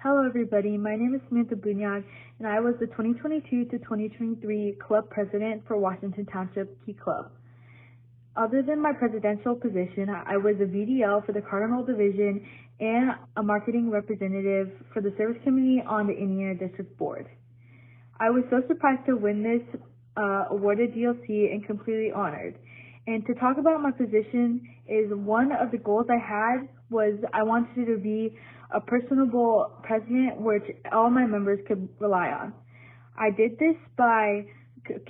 Hello everybody, my name is Samantha Bunyag and I was the 2022 to 2023 club president for Washington Township Key Club. Other than my presidential position, I was a VDL for the Cardinal Division and a marketing representative for the Service Committee on the Indiana District Board. I was so surprised to win this awarded DLC and completely honored. And to talk about my position is one of the goals I had was I wanted to be a personable president which all my members could rely on. I did this by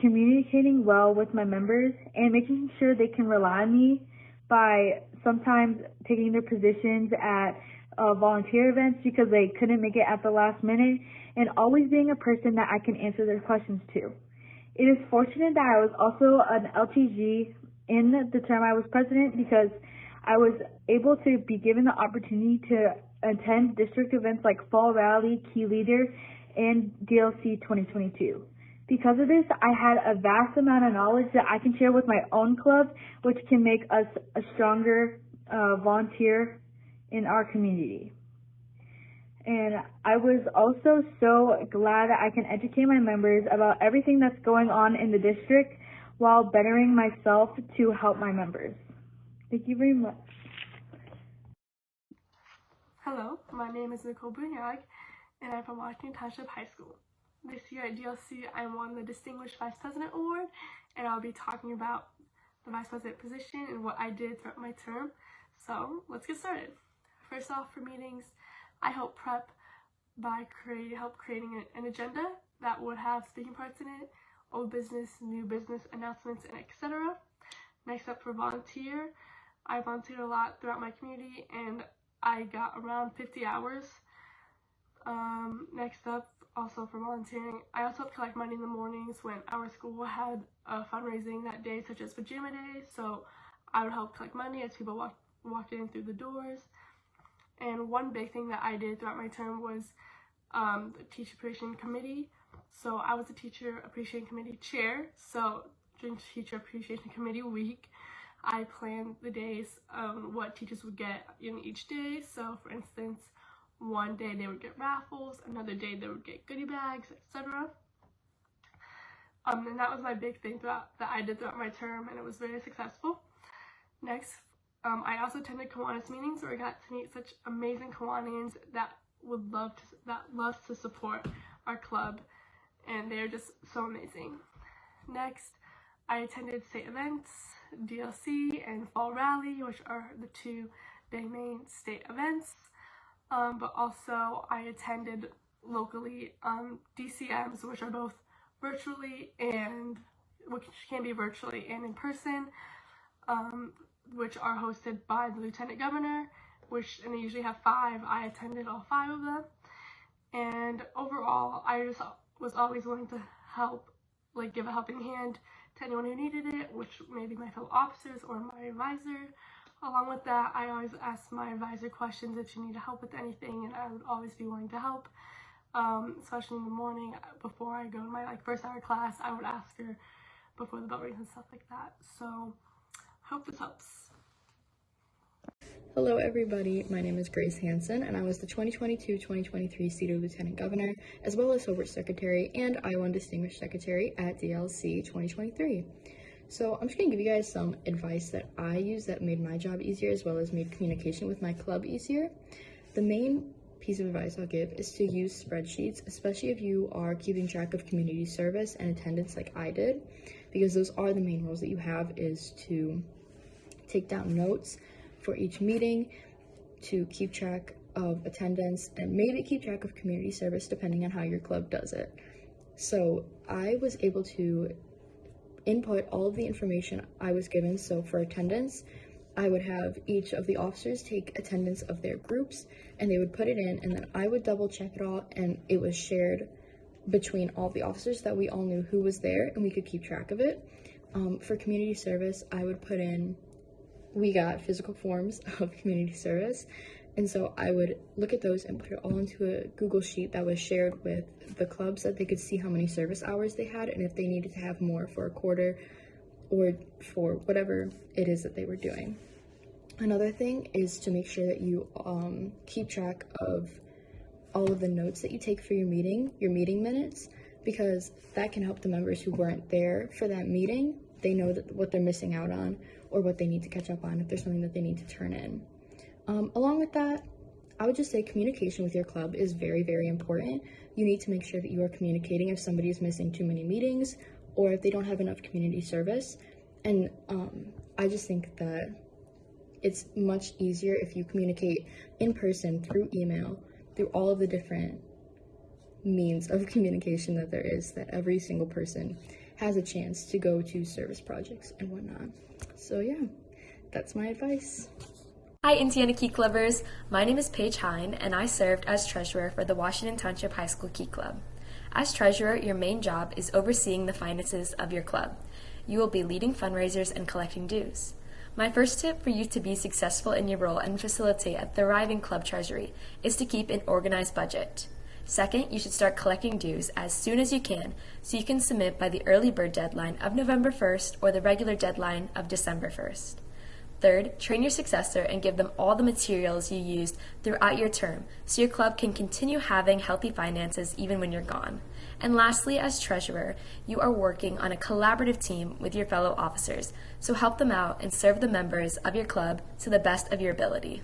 communicating well with my members and making sure they can rely on me by sometimes taking their positions at volunteer events because they couldn't make it at the last minute, and always being a person that I can answer their questions to. It is fortunate that I was also an LTG in the term I was president because I was able to be given the opportunity to attend district events like Fall Rally, Key Leader, and DLC 2022. Because of this, I had a vast amount of knowledge that I can share with my own club, which can make us a stronger volunteer in our community. And I was also so glad that I can educate my members about everything that's going on in the district while bettering myself to help my members. Thank you very much. Hello, my name is Nicole Bunyag, and I'm from Washington Township High School. This year at DLC, I won the Distinguished Vice President Award, and I'll be talking about the Vice President position and what I did throughout my term. So let's get started. First off, for meetings, I help prep by creating an agenda that would have speaking parts in it, old business, new business announcements, and etc. Next up, for volunteer, I volunteered a lot throughout my community and I got around 50 hours. Next up, also for volunteering, I also helped collect money in the mornings when our school had a fundraising that day, such as Pajama Day, so I would help collect money as people walked in through the doors. And one big thing that I did throughout my term was the Teacher Appreciation Committee. So I was the Teacher Appreciation Committee chair, so during Teacher Appreciation Committee week, I planned the days what teachers would get in each day. So for instance, one day they would get raffles, another day they would get goodie bags, etc. And that was my big thing that I did throughout my term, and it was very successful. Next, I also attended Kiwanis meetings where I got to meet such amazing Kiwanians that loves to support our club, and they're just so amazing. Next, I attended state events, DLC and Fall Rally, which are the two big main state events. But also I attended locally DCMs, which are both virtually and which can be virtually and in person, which are hosted by the Lieutenant Governor, and they usually have 5. I attended all 5 of them, and overall I just was always willing to help, like give a helping hand to anyone who needed it, which may be my fellow officers or my advisor. Along with that, I always ask my advisor questions if she needed help with anything, and I would always be willing to help. Especially in the morning before I go to my first hour class, I would ask her before the bell rings and stuff like that. So hope this helps. Hello everybody, my name is Grace Hansen, and I was the 2022-2023 Cedar Lieutenant Governor, as well as Hobart Secretary, and I won Distinguished Secretary at DLC 2023. So I'm just going to give you guys some advice that I use that made my job easier, as well as made communication with my club easier. The main piece of advice I'll give is to use spreadsheets, especially if you are keeping track of community service and attendance like I did, because those are the main roles that you have, is to take down notes for each meeting, to keep track of attendance, and maybe keep track of community service depending on how your club does it. So I was able to input all of the information I was given. So for attendance, I would have each of the officers take attendance of their groups, and they would put it in, and then I would double check it all, and it was shared between all the officers that we all knew who was there and we could keep track of it. For community service, I would put in, we got physical forms of community service, and so I would look at those and put it all into a Google sheet that was shared with the clubs so that they could see how many service hours they had and if they needed to have more for a quarter or for whatever it is that they were doing. Another thing is to make sure that you keep track of all of the notes that you take for your meeting minutes, because that can help the members who weren't there for that meeting. They know that what they're missing out on or what they need to catch up on if there's something that they need to turn in. Along with that, I would just say communication with your club is very, very important. You need to make sure that you are communicating if somebody is missing too many meetings or if they don't have enough community service. And I just think that it's much easier if you communicate in person, through email, through all of the different means of communication that there is, that every single person has a chance to go to service projects and whatnot. So yeah, that's my advice. Hi, Indiana Key Clubbers. My name is Paige Hine, and I served as treasurer for the Washington Township High School Key Club. As treasurer, your main job is overseeing the finances of your club. You will be leading fundraisers and collecting dues. My first tip for you to be successful in your role and facilitate a thriving club treasury is to keep an organized budget. Second, you should start collecting dues as soon as you can so you can submit by the early bird deadline of November 1st or the regular deadline of December 1st. Third, train your successor and give them all the materials you used throughout your term so your club can continue having healthy finances even when you're gone. And lastly, as treasurer, you are working on a collaborative team with your fellow officers, so help them out and serve the members of your club to the best of your ability.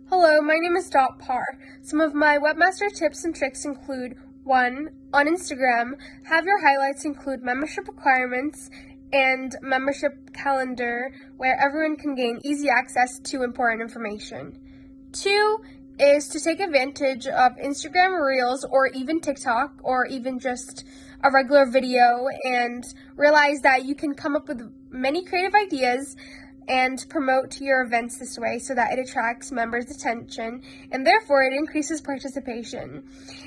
Hello, my name is Dot Parr. Some of my webmaster tips and tricks include 1. On Instagram, have your highlights include membership requirements and membership calendar where everyone can gain easy access to important information. 2 is to take advantage of Instagram Reels or even TikTok or even just a regular video and realize that you can come up with many creative ideas and promote your events this way so that it attracts members' attention and therefore it increases participation.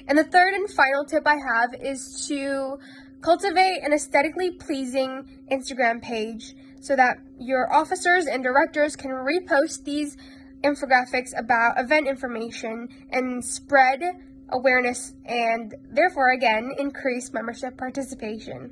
And the third and final tip I have is to cultivate an aesthetically pleasing Instagram page so that your officers and directors can repost these infographics about event information and spread awareness and therefore again increase membership participation.